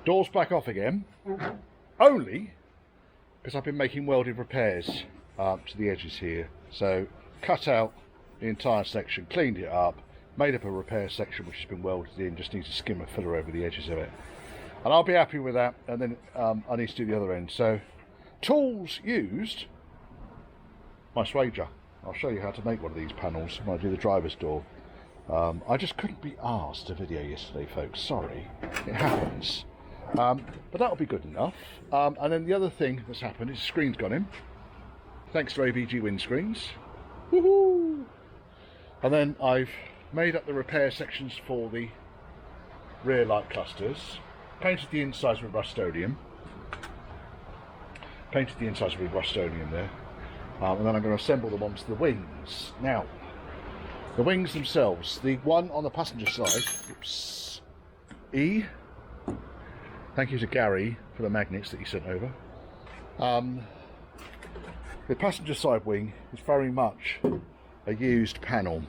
Doors back off again, only because I've been making welded repairs to the edges here. So cut out the entire section, cleaned it up, made up a repair section which has been welded in, just need to skim a filler over the edges of it. And I'll be happy with that, and then I need to do the other end. So, tools used, my swager. I'll show you how to make one of these panels when I do the driver's door. I just couldn't be arsed to video yesterday, folks, sorry, it happens. But that'll be good enough. And then the other thing that's happened is the screen's gone in, thanks to AVG windscreens. Woohoo! And then I've made up the repair sections for the rear light clusters, painted the insides with Rust-Oleum there, and then I'm going to assemble them onto the wings. Now, the wings themselves, the one on the passenger side, oops, thank you to Gary for the magnets that he sent over. The passenger side wing is very much a used panel.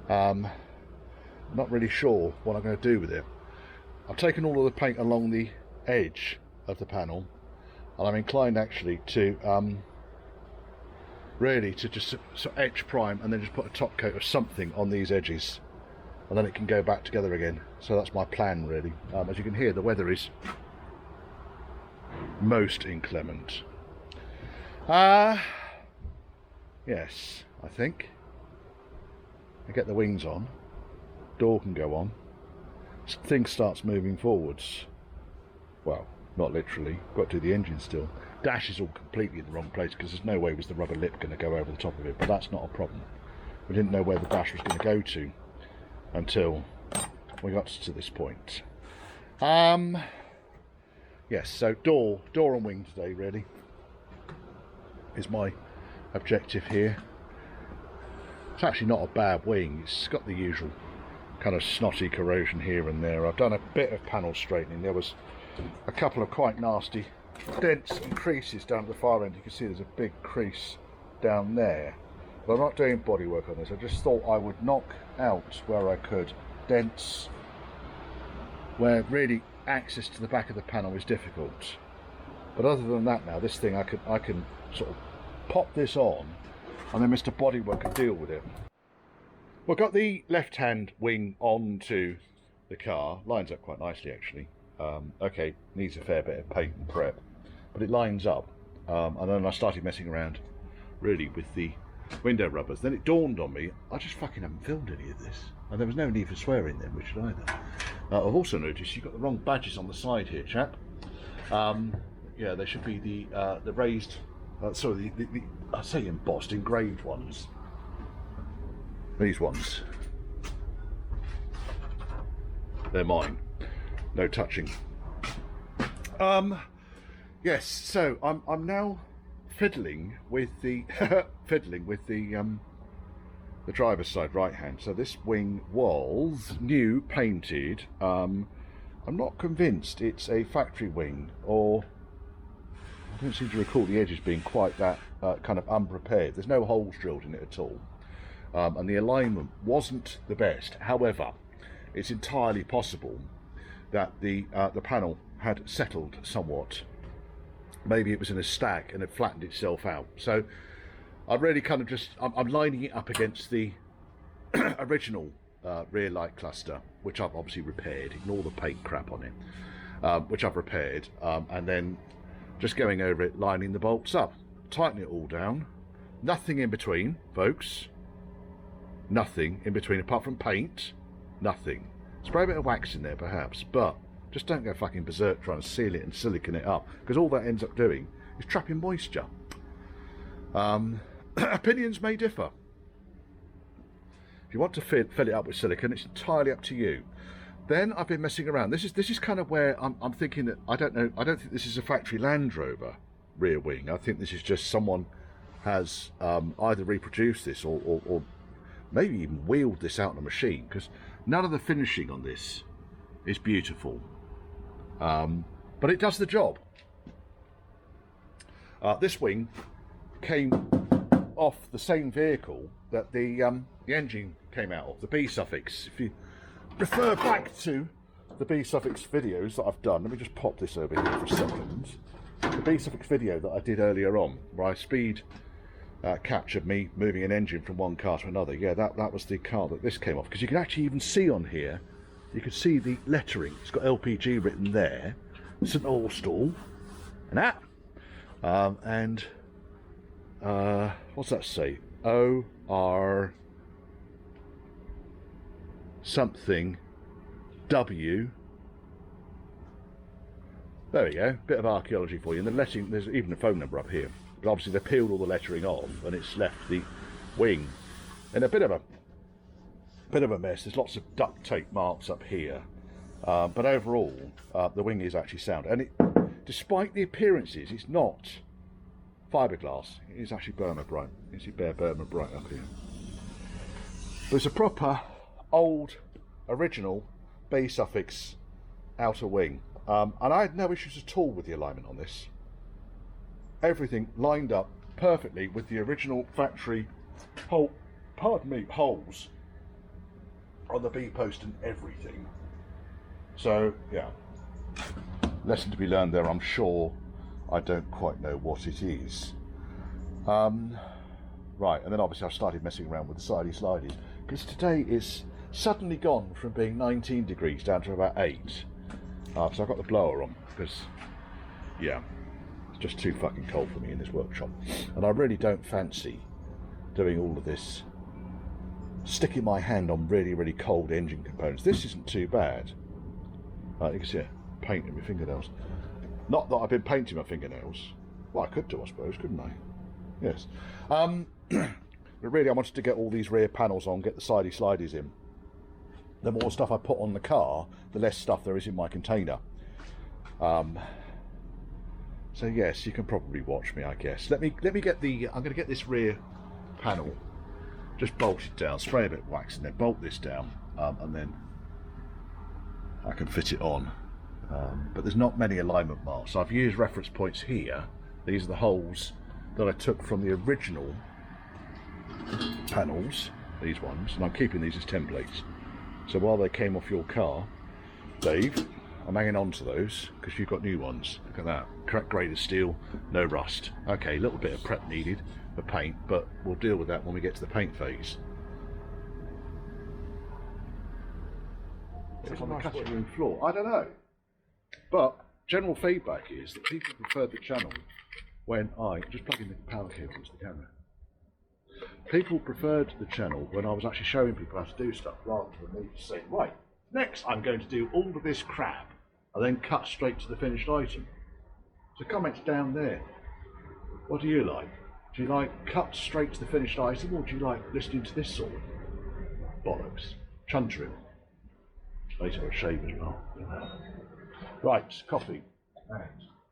Not really sure what I'm going to do with it. I've taken all of the paint along the edge of the panel, and I'm inclined actually to really to just sort of etch prime and then just put a top coat of something on these edges, and then it can go back together again. So that's my plan really. As you can hear, the weather is most inclement. Yes, I think I get the wings on, door can go on, thing starts moving forwards. Well, not literally, got to do the engine still. Dash is all completely in the wrong place because there's no way was the rubber lip going to go over the top of it, but that's not a problem. We didn't know where the dash was going to go to until we got to this point. Yes, so door and wing today really is my objective here. It's actually not a bad wing, it's got the usual kind of snotty corrosion here and there. I've done a bit of panel straightening. There was a couple of quite nasty dents and creases down at the far end. You can see there's a big crease down there, but I'm not doing body work on this. I just thought I would knock out where I could dents where really access to the back of the panel is difficult. But other than that, now this thing I can sort of pop this on and then Mr. Bodywork can deal with it. Well, got the left hand wing onto the car, lines up quite nicely actually. Okay, needs a fair bit of paint and prep, but it lines up. And then I started messing around really with the window rubbers. Then it dawned on me, I just fucking haven't filmed any of this, and there was no need for swearing then, which either. I've also noticed you've got the wrong badges on the side here, chap. Yeah, there should be the raised, sorry, the I say embossed, engraved ones. These ones, they're mine. No touching. Yes, so I'm now fiddling with the the driver's side right hand. So this wing was new, painted. I'm not convinced it's a factory wing, or I don't seem to recall the edges being quite that kind of unprepared. There's no holes drilled in it at all, and the alignment wasn't the best. However, it's entirely possible that the panel had settled somewhat. Maybe it was in a stack and it flattened itself out. So I really kind of just, I'm lining it up against the original rear light cluster, which I've obviously repaired. Ignore the paint crap on it, which I've repaired, and then just going over it, lining the bolts up, tighten it all down. Nothing in between, folks. Nothing in between apart from paint. Nothing. Spray a bit of wax in there perhaps, but just don't go fucking berserk trying to seal it and silicone it up, because all that ends up doing is trapping moisture. Opinions may differ. If you want to fill it up with silicone, it's entirely up to you. Then I've been messing around. This is kind of where I'm thinking that I don't think this is a factory Land Rover rear wing. I think this is just someone has either reproduced this or maybe even wheeled this out on a machine, because none of the finishing on this is beautiful, but it does the job. This wing came off the same vehicle that the engine came out of, the B-suffix. If you refer back to the B-suffix videos that I've done, let me just pop this over here for a second. The B-suffix video that I did earlier on, where I speed captured me moving an engine from one car to another. Yeah, that was the car that this came off, because you can actually even see on here, you can see the lettering. It's got LPG written there, St Austell, and that, what's that say? O-R something W. There we go, bit of archaeology for you. And the lettering, there's even a phone number up here. But obviously they peeled all the lettering off and it's left the wing in a bit of a mess. There's lots of duct tape marks up here, but overall the wing is actually sound. And despite the appearances, it's not fiberglass. It is actually Burma bright. You see bare Burma bright up here. But it's a proper old original B-suffix outer wing, and I had no issues at all with the alignment on this. Everything lined up perfectly with the original factory holes on the B post and everything. So yeah, lesson to be learned there. I'm sure I don't quite know what it is. Right, and then obviously I've started messing around with the sidey slideys, because today is suddenly gone from being 19 degrees down to about 8. So I've got the blower on, because yeah, it's just too fucking cold for me in this workshop, and I really don't fancy doing all of this, sticking my hand on really cold engine components. This isn't too bad. You can see it, painting my fingernails. Not that I've been painting my fingernails. Well, I could do, I suppose, couldn't I? Yes. But really I wanted to get all these rear panels on, get the sidey slideys in. The more stuff I put on the car, the less stuff there is in my container. So yes, you can probably watch me, I guess. Let me get the, I'm going to get this rear panel just bolted down, spray a bit of wax and then bolt this down, and then I can fit it on. But there's not many alignment marks, so I've used reference points here. These are the holes that I took from the original panels, these ones, and I'm keeping these as templates. So while they came off your car, Dave, I'm hanging on to those because you've got new ones. Look at that, correct grade of steel, no rust. Okay, a little bit of prep needed for paint, but we'll deal with that when we get to the paint phase. It's on the cutting room floor. I don't know, but general feedback is that people preferred the channel when I just plug in the power cable into the camera. People preferred the channel when I was actually showing people how to do stuff, rather than me just saying, right, next I'm going to do all of this crap and then cut straight to the finished item. So comments down there. What do you like? Do you like cut straight to the finished item, or do you like listening to this sort of bollocks? Chuntering. Later a shave as well. Right, coffee. And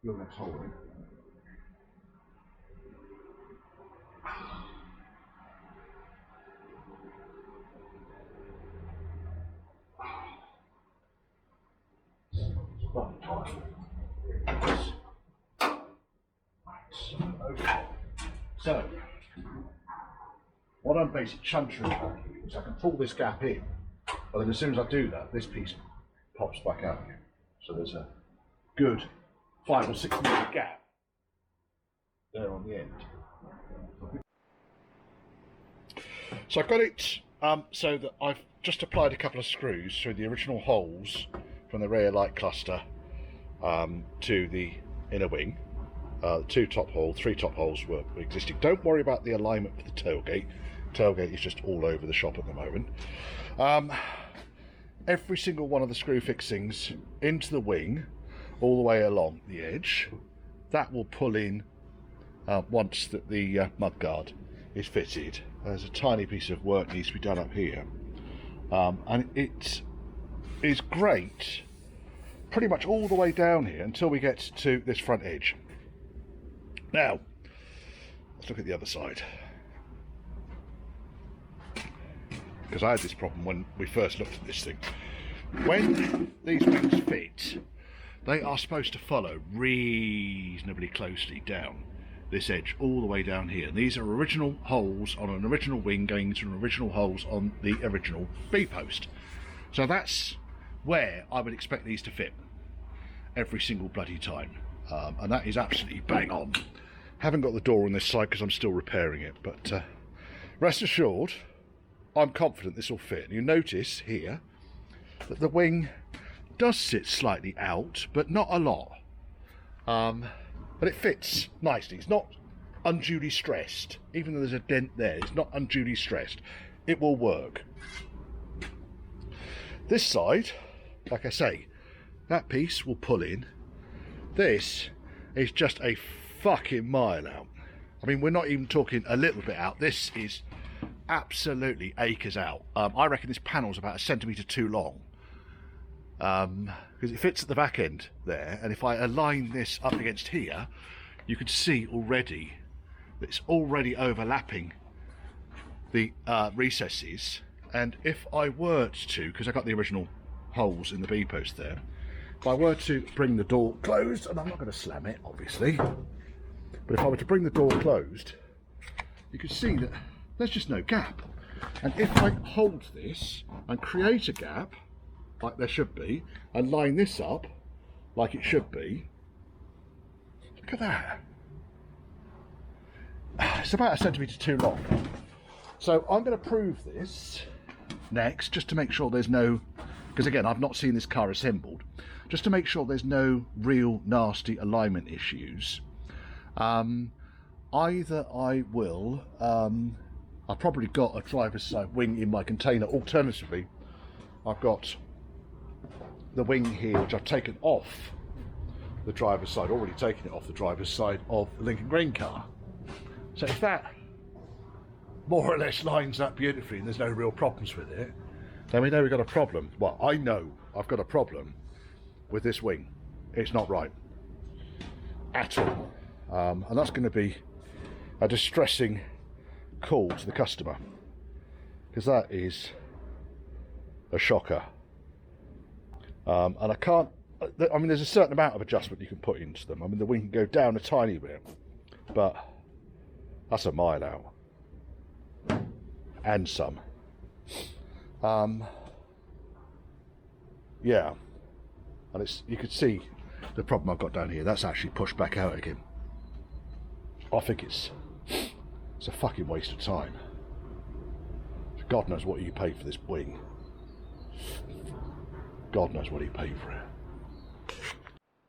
your next hole. Okay. So, what I'm basically chuntering about is I can pull this gap in, but then as soon as I do that, this piece pops back out again. So there's a good 5 or 6 metre gap there on the end. So I've got it so that I've just applied a couple of screws through the original holes from the rear light cluster to the inner wing. 2 top holes, 3 top holes were existing. Don't worry about the alignment for the tailgate. Tailgate is just all over the shop at the moment. Every single one of the screw fixings into the wing, all the way along the edge, that will pull in once that the mudguard is fitted. There's a tiny piece of work needs to be done up here, and it is great pretty much all the way down here until we get to this front edge. Now let's look at the other side, because I had this problem when we first looked at this thing. When these wings fit, they are supposed to follow reasonably closely down this edge all the way down here. And these are original holes on an original wing going into an original holes on the original B post. So that's where I would expect these to fit every single bloody time. And that is absolutely bang on. Haven't got the door on this side because I'm still repairing it, but rest assured, I'm confident this will fit. And you notice here that the wing does sit slightly out, but not a lot. But it fits nicely. It's not unduly stressed. Even though there's a dent there, it's not unduly stressed. It will work. This side, like I say, that piece will pull in. This is just a fucking mile out. I mean, we're not even talking a little bit out. This is absolutely acres out. I reckon this panel's about 1 centimetre too long. Because it fits at the back end there, and if I align this up against here, you can see already that it's already overlapping the recesses. And if I were to, because I got the original holes in the B post there, if I were to bring the door closed, and I'm not going to slam it obviously, but if I were to bring the door closed, you can see that there's just no gap. And if I hold this and create a gap like there should be, and line this up like it should be, look at that. It's about 1 centimetre too long. So I'm going to prove this next, just to make sure there's no, because again I've not seen this car assembled, just to make sure there's no real nasty alignment issues. Either I will, I've probably got a driver's side wing in my container. Alternatively, I've got the wing here which I've taken off the driver's side, already taken it off the driver's side of the Lincoln Green car. So if that more or less lines up beautifully and there's no real problems with it, then we know we've got a problem. Well, I know I've got a problem with this wing. It's not right at all. And that's going to be a distressing call to the customer, because that is a shocker. And I can't, I mean, there's a certain amount of adjustment you can put into them. I mean, the wing can go down a tiny bit, but that's a mile out and some. Yeah, and it's, you could see the problem I've got down here. That's actually pushed back out again. I think it's a fucking waste of time. God knows what you pay for this wing. God knows what he paid for it.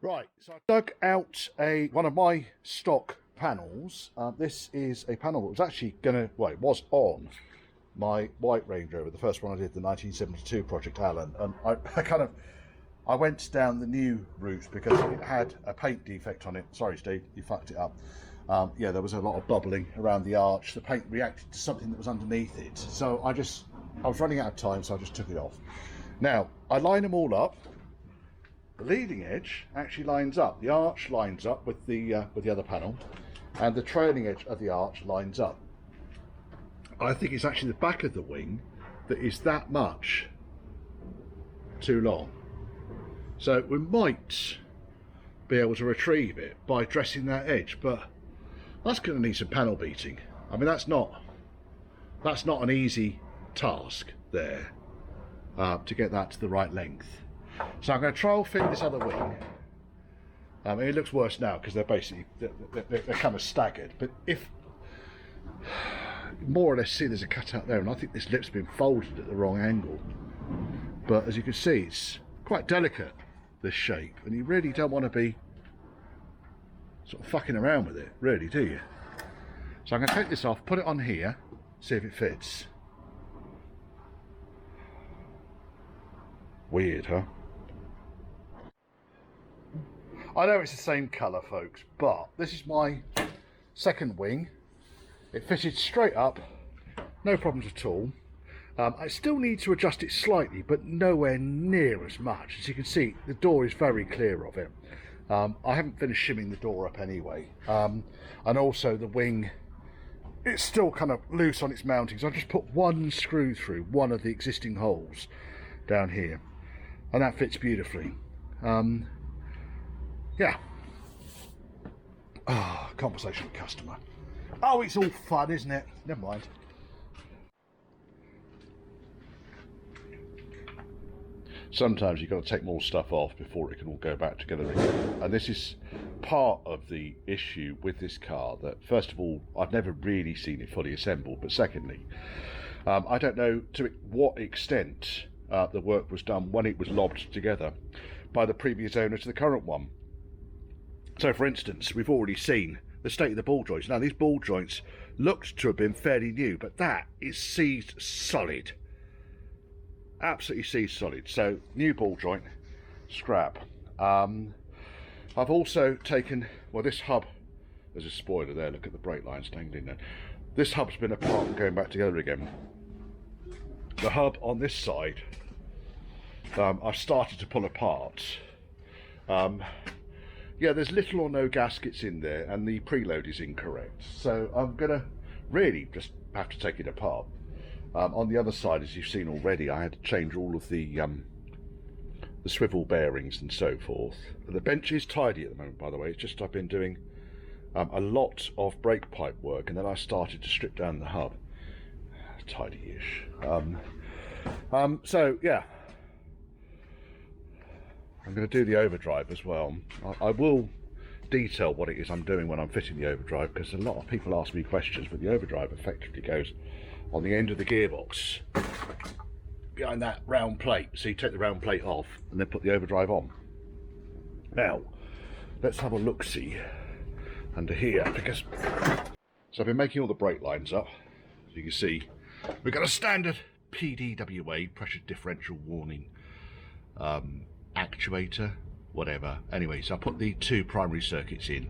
Right, so I dug out one of my stock panels. This is a panel that was actually well, it was on my white Range Rover, the first one I did, the 1972 Project Allen, and I went down the new route because it had a paint defect on it. Sorry, Steve, you fucked it up. Yeah, there was a lot of bubbling around the arch. The paint reacted to something that was underneath it. So I was running out of time, so I just took it off. Now, I line them all up. The leading edge actually lines up. The arch lines up with the other panel, and the trailing edge of the arch lines up. I think it's actually the back of the wing that is that much too long. So we might be able to retrieve it by dressing that edge, but that's going to need some panel beating. I mean, that's not an easy task there, to get that to the right length. So I'm going to trial fit this other wing. It looks worse now because they're basically they're kind of staggered, but if more or less see there's a cutout there, and I think this lip's been folded at the wrong angle, but as you can see it's quite delicate, this shape, and you really don't want to be sort of fucking around with it, really, do you? So I'm going to take this off, put it on here, see if it fits. Weird, huh? I know it's the same colour, folks, but this is my second wing. It fitted straight up, no problems at all. I still need to adjust it slightly, but nowhere near as much. As you can see, the door is very clear of it. I haven't finished shimming the door up anyway. And also the wing, it's still kind of loose on its mountings. I just put one screw through one of the existing holes down here, and that fits beautifully. Yeah. Ah, oh, conversation with customer. Oh, it's all fun, isn't it? Never mind. sometimes you've got to take more stuff off before it can all go back together again. And this is part of the issue with this car, that first of all, I've never really seen it fully assembled, but secondly, I don't know to what extent the work was done when it was lobbed together by the previous owner to the current one. So for instance, we've already seen the state of the ball joints. Now these ball joints looked to have been fairly new, but that is seized solid. Absolutely seized solid. So new ball joint, scrap. I've also taken, well, this hub, there's a spoiler there, look at the brake lines dangling there. This hub's been apart and going back together again. The hub on this side, I've started to pull apart. Yeah, there's little or no gaskets in there, and the preload is incorrect. So I'm gonna really just have to take it apart. On the other side, as you've seen already, I had to change all of the swivel bearings and so forth. The bench is tidy at the moment, by the way. It's just I've been doing a lot of brake pipe work, and then I started to strip down the hub. Tidy-ish. So yeah, I'm going to do the overdrive as well. I will detail what it is I'm doing when I'm fitting the overdrive, because a lot of people ask me questions, but the overdrive effectively goes on the end of the gearbox behind that round plate. So you take the round plate off and then put the overdrive on. Now let's have a look-see under here, because so I've been making all the brake lines up. As you can see, we've got a standard PDWA, pressure differential warning actuator, whatever. Anyway, so I put the two primary circuits in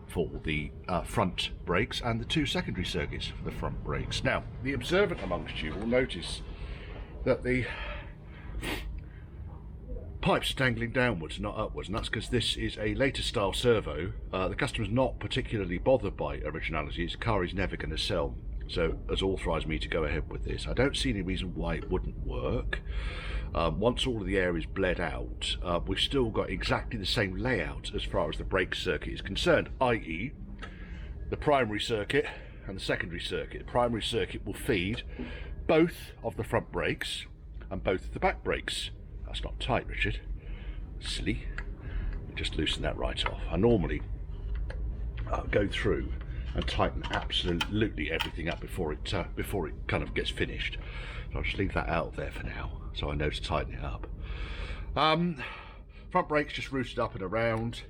for the front brakes, and the two secondary circuits for the front brakes. Now, the observant amongst you will notice that the pipes are dangling downwards, not upwards, and that's because this is a later style servo. The customer's not particularly bothered by originality. His car is never going to sell, so has authorised me to go ahead with this. I don't see any reason why it wouldn't work. Once all of the air is bled out, we've still got exactly the same layout as far as the brake circuit is concerned, i.e. the primary circuit and the secondary circuit. The primary circuit will feed both of the front brakes and both of the back brakes. That's not tight, Richard. Silly. Just loosen that right off. I normally go through and tighten absolutely everything up before it kind of gets finished. So I'll just leave that out there for now, so I know to tighten it up. Front brakes just routed up and around.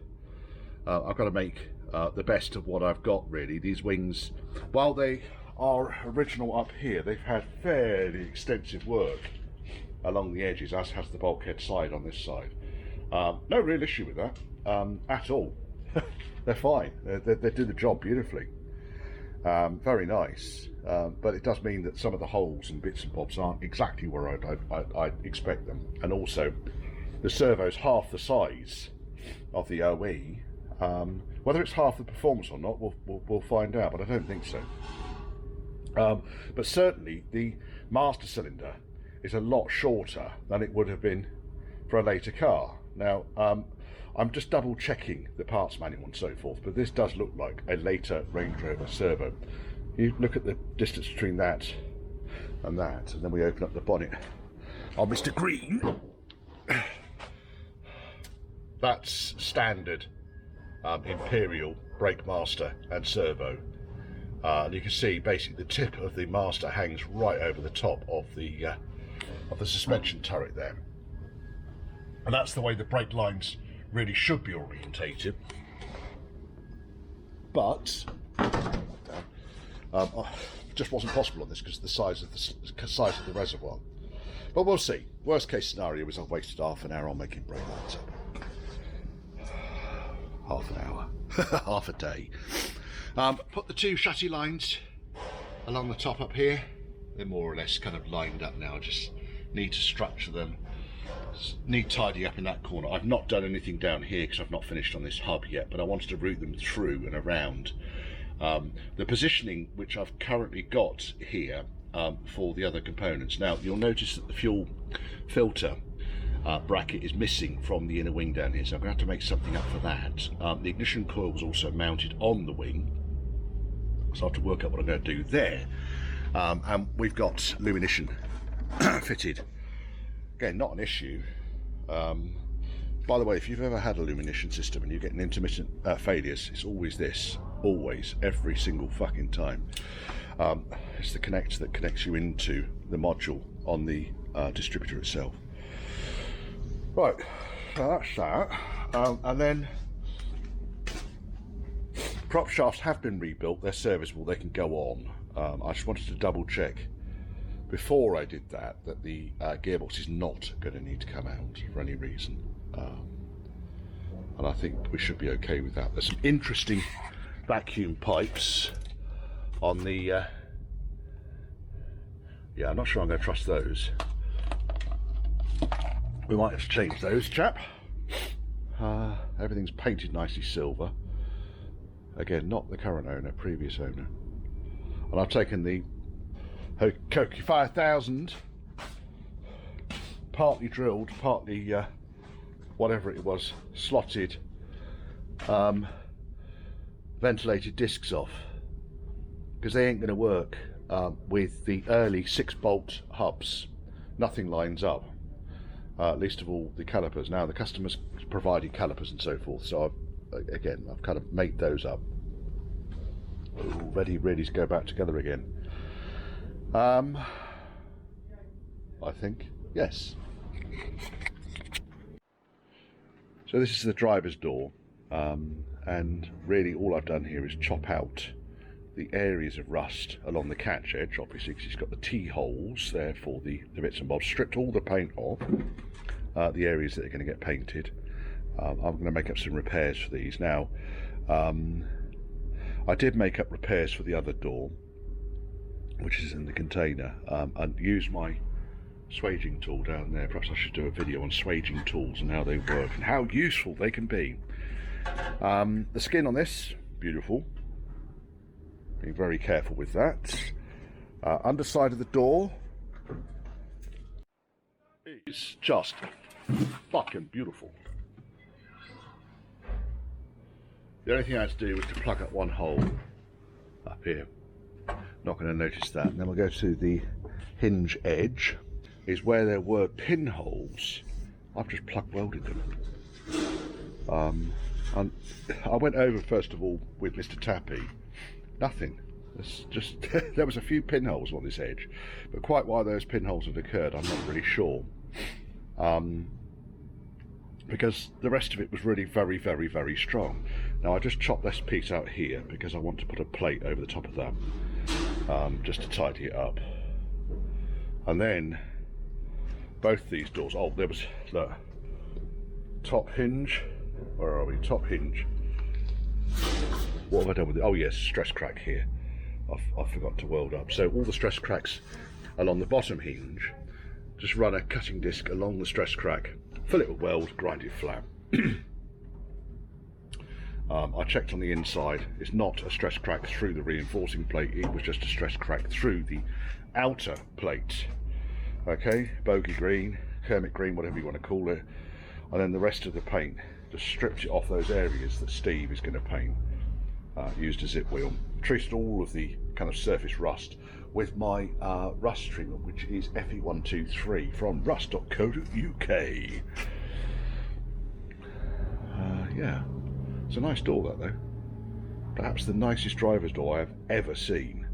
I've got to make the best of what I've got, really. These wings, while they are original up here, they've had fairly extensive work along the edges, as has the bulkhead side on this side. No real issue with that at all. They're fine. They do the job beautifully. Very nice, but it does mean that some of the holes and bits and bobs aren't exactly where I'd expect them, and also the servo's half the size of the OE. Whether it's half the performance or not, we'll find out, but I don't think so. But certainly the master cylinder is a lot shorter than it would have been for a later car. Now, I'm just double checking the parts manual and so forth, but this does look like a later Range Rover servo. You look at the distance between that, and then we open up the bonnet on Mr. Green. That's standard Imperial brake master and servo. And you can see basically the tip of the master hangs right over the top of the suspension turret there, and that's the way the brake lines really should be orientated. But just wasn't possible on this because of the size of the reservoir. But we'll see. Worst case scenario is I've wasted half an hour on making brake lines up. Half an hour, half a day. Put the two chassis lines along the top up here. They're more or less kind of lined up now. Just need to structure them. Need tidy up in that corner. I've not done anything down here because I've not finished on this hub yet, but I wanted to route them through and around. The positioning which I've currently got here for the other components. Now you'll notice that the fuel filter bracket is missing from the inner wing down here, so I'm going to have to make something up for that. The ignition coil was also mounted on the wing, so I have to work out what I'm going to do there. And we've got lumination fitted Again, not an issue. By the way, if you've ever had a lumination system and you get an intermittent failures, it's always this. Always. Every single fucking time. It's the connector that connects you into the module on the distributor itself. Right, so that's that. And then prop shafts have been rebuilt. They're serviceable. They can go on. I just wanted to double check before I did that the gearbox is not going to need to come out for any reason. And I think we should be okay with that. There's some interesting vacuum pipes on the yeah, I'm not sure I'm going to trust those. We might have to change those, chap. Everything's painted nicely silver. Again, not the current owner, previous owner. And I've taken the Koki 5000, partly drilled, partly whatever it was, slotted ventilated discs off, because they ain't going to work with the early 6-bolt hubs. Nothing lines up, least of all the calipers. Now the customers provided calipers and so forth, so I've kind of made those up. Ooh, ready to go back together again. I think, yes. So this is the driver's door, and really all I've done here is chop out the areas of rust along the catch edge, obviously, because it's got the T-holes there for the bits and bobs. Stripped all the paint off, the areas that are going to get painted. I'm going to make up some repairs for these. Now, I did make up repairs for the other door, which is in the container, and use my swaging tool down there. Perhaps I should do a video on swaging tools and how they work and how useful they can be. The skin on this, beautiful. Being very careful with that. Underside of the door is just fucking beautiful. The only thing I had to do was to plug up one hole up here. Not going to notice that. And then we'll go to the hinge edge, is where there were pinholes. I've just plug welded them. And I went over first of all with Mr. Tappy. Nothing. It's just there was a few pinholes on this edge, but quite why those pinholes had occurred, I'm not really sure. Because the rest of it was really very strong. Now I just chopped this piece out here because I want to put a plate over the top of that, just to tidy it up. And then both these doors, oh, there was the top hinge. Where are we? Top hinge. What have I done with it? Oh yes, stress crack here. I forgot to weld up. So all the stress cracks along the bottom hinge, just run a cutting disc along the stress crack, fill it with weld, grind it flat. I checked on the inside. It's not a stress crack through the reinforcing plate. It was just a stress crack through the outer plate. Okay, bogey green, Kermit green, whatever you want to call it. And then the rest of the paint, just stripped it off those areas that Steve is going to paint. Used a zip wheel. Treated all of the kind of surface rust with my rust treatment, which is FE123 from rust.co.uk. Yeah, it's a nice door that though. Perhaps the nicest driver's door I have ever seen.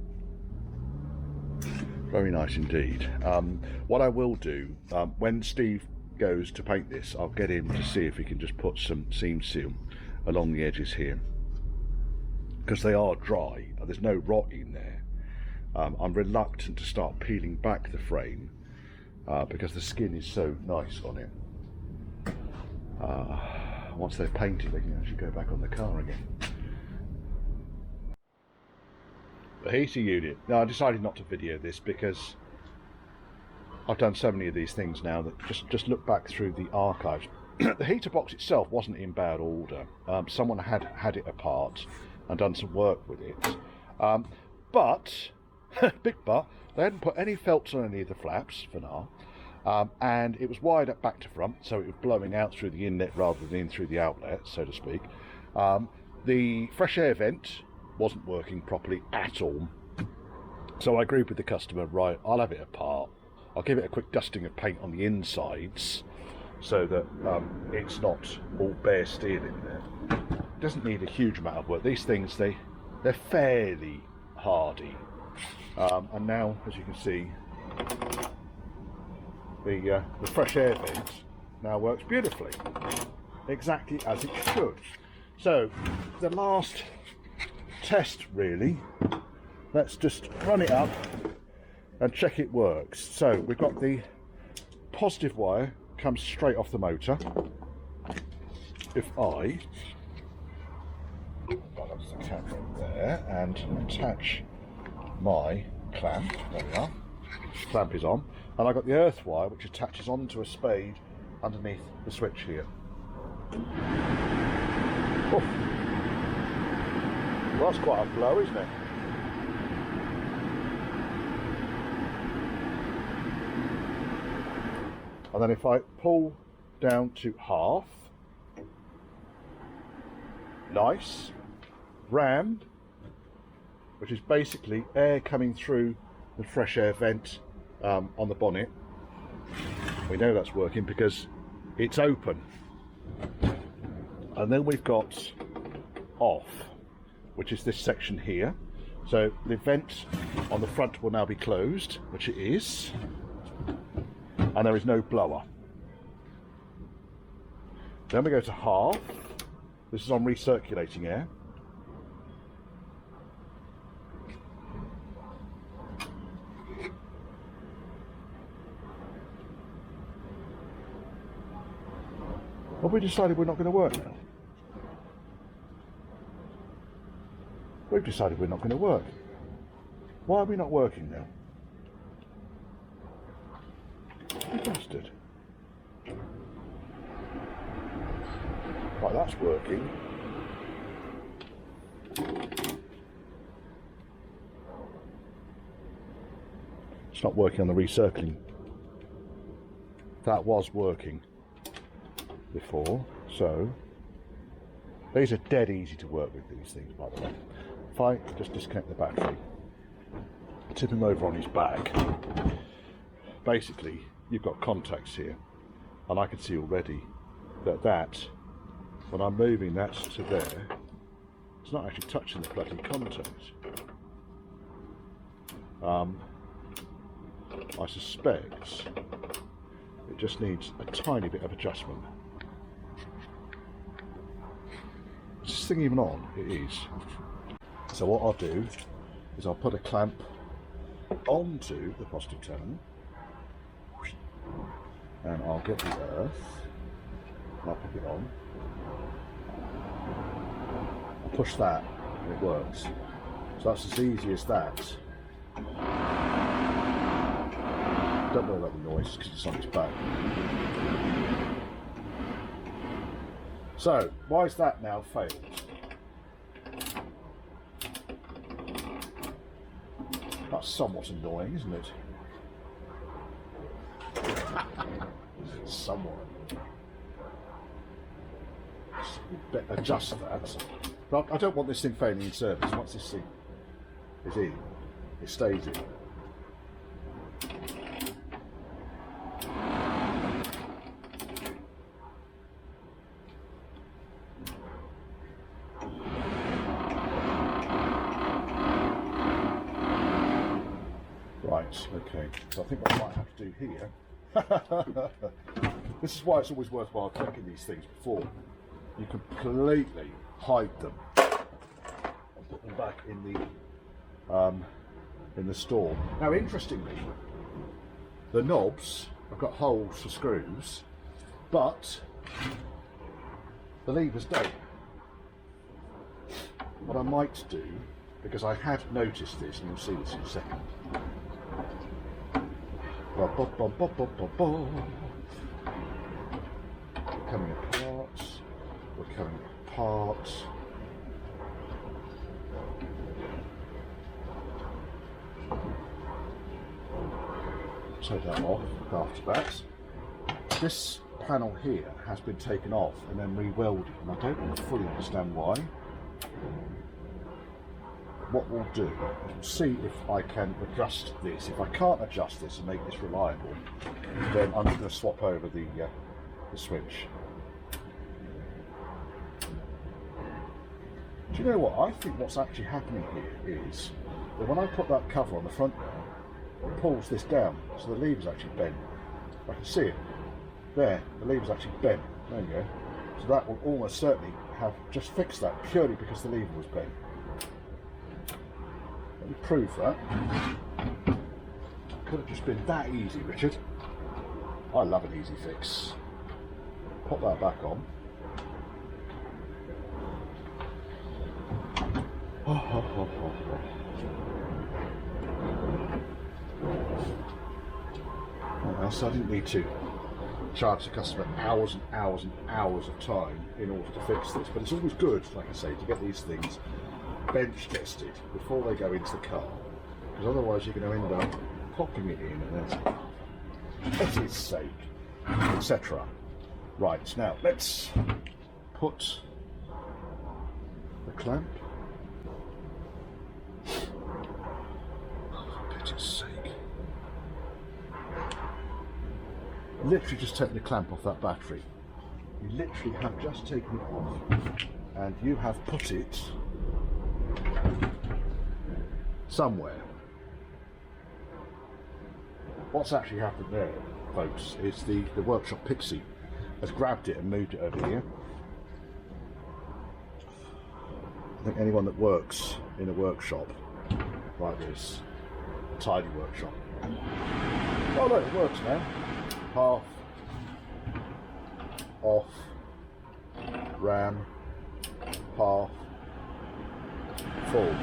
Very nice indeed. What I will do, when Steve goes to paint this, I'll get him to see if he can just put some seam seal along the edges here, because they are dry, there's no rot in there. I'm reluctant to start peeling back the frame because the skin is so nice on it. Once they're painted, they can actually go back on the car again. The heater unit. Now I decided not to video this because I've done so many of these things now that just look back through the archives. The heater box itself wasn't in bad order. Someone had it apart and done some work with it. But, big but, they hadn't put any felts on any of the flaps, fnarr, and it was wired up back to front, so it was blowing out through the inlet rather than in through the outlet, so to speak. The fresh air vent wasn't working properly at all. So I agreed with the customer, right, I'll have it apart. I'll give it a quick dusting of paint on the insides so that it's not all bare steel in there. It doesn't need a huge amount of work. These things, they're fairly hardy. And now, as you can see, the fresh air vent now works beautifully, exactly as it should. So the last test, really, let's just run it up and check it works. So we've got the positive wire comes straight off the motor. If I balance the camera there and attach my clamp, there we are, clamp is on, and I've got the earth wire which attaches onto a spade underneath the switch here. Oh. Well, that's quite a blow, isn't it? And then if I pull down to half, nice, rammed, which is basically air coming through the fresh air vent on the bonnet. We know that's working because it's open. And then we've got off, which is this section here. So the vent on the front will now be closed, which it is, and there is no blower. Then we go to half. This is on recirculating air. Have we decided we're not going to work now? We've decided we're not going to work. Why are we not working now? You bastard. Right, that's working. It's not working on the recircling. That was working before, so these are dead easy to work with, these things, by the way. If I just disconnect the battery, tip him over on his back, basically you've got contacts here, and I can see already that when I'm moving that to there, it's not actually touching the bloody contact. I suspect it just needs a tiny bit of adjustment. Is this thing even on? It is. So what I'll do is I'll put a clamp onto the positive terminal, and I'll get the earth, and I'll put it on. I'll push that, and it works. So that's as easy as that. Don't worry about the noise because it's on its back. So, why is that now failed? That's somewhat annoying, isn't it? Somewhat. Adjust that. But I don't want this thing failing in service. Once this thing is in, it stays in. Right, okay, so I think what I might have to do here, this is why it's always worthwhile checking these things before you completely hide them and put them back in the store. Now, interestingly, the knobs have got holes for screws, but the levers don't. What I might do, because I had noticed this, and you'll see this in a second. We're coming apart. We're coming apart. Take that off after that. This panel here has been taken off and then re-welded, and I don't fully understand why. what we'll do is we'll see if I can adjust this. If I can't adjust this and make this reliable, then I'm just going to swap over the switch. Do you know what? I think what's actually happening here is that when I put that cover on the front there, it pulls this down, so the lever's actually bent. I can see it. There, the lever's actually bent. There you go. So that will almost certainly have just fixed that purely because the lever was bent. Let me prove that. Could have just been that easy, Richard. I love an easy fix. Pop that back on. So I didn't need to charge the customer hours and hours and hours of time in order to fix this, but it's always good, like I say, to get these things bench tested before they go into the car, because otherwise you're going to end up popping it in and then for its sake, etc. Right, now let's put the clamp. Oh, for pity's sake. Literally just taking the clamp off that battery. You literally have just taken it off and you have put it somewhere. What's actually happened there, folks, is the workshop Pixie has grabbed it and moved it over here. I think anyone that works in a workshop like this, a tidy workshop. Oh no, it works now. Half, off, ram, half, full.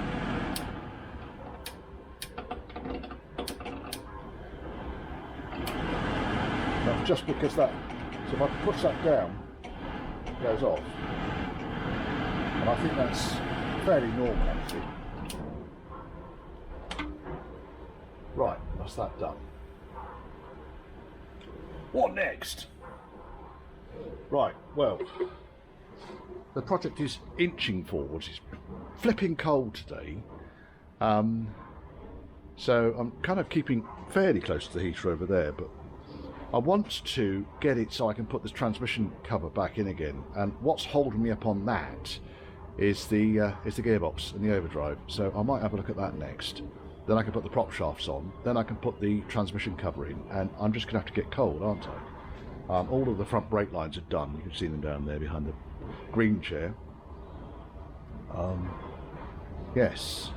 That's just because that, so if I push that down, it goes off. And I think that's fairly normal actually. Right, that's that done. What next? Right, well, the project is inching forwards. It's flipping cold today. So I'm kind of keeping fairly close to the heater over there, but I want to get it so I can put this transmission cover back in again. And what's holding me up on that is the gearbox and the overdrive. So I might have a look at that next. Then I can put the prop shafts on, then I can put the transmission cover in, and I'm just going to have to get cold, aren't I? All of the front brake lines are done. You can see them down there behind the green chair. Yes.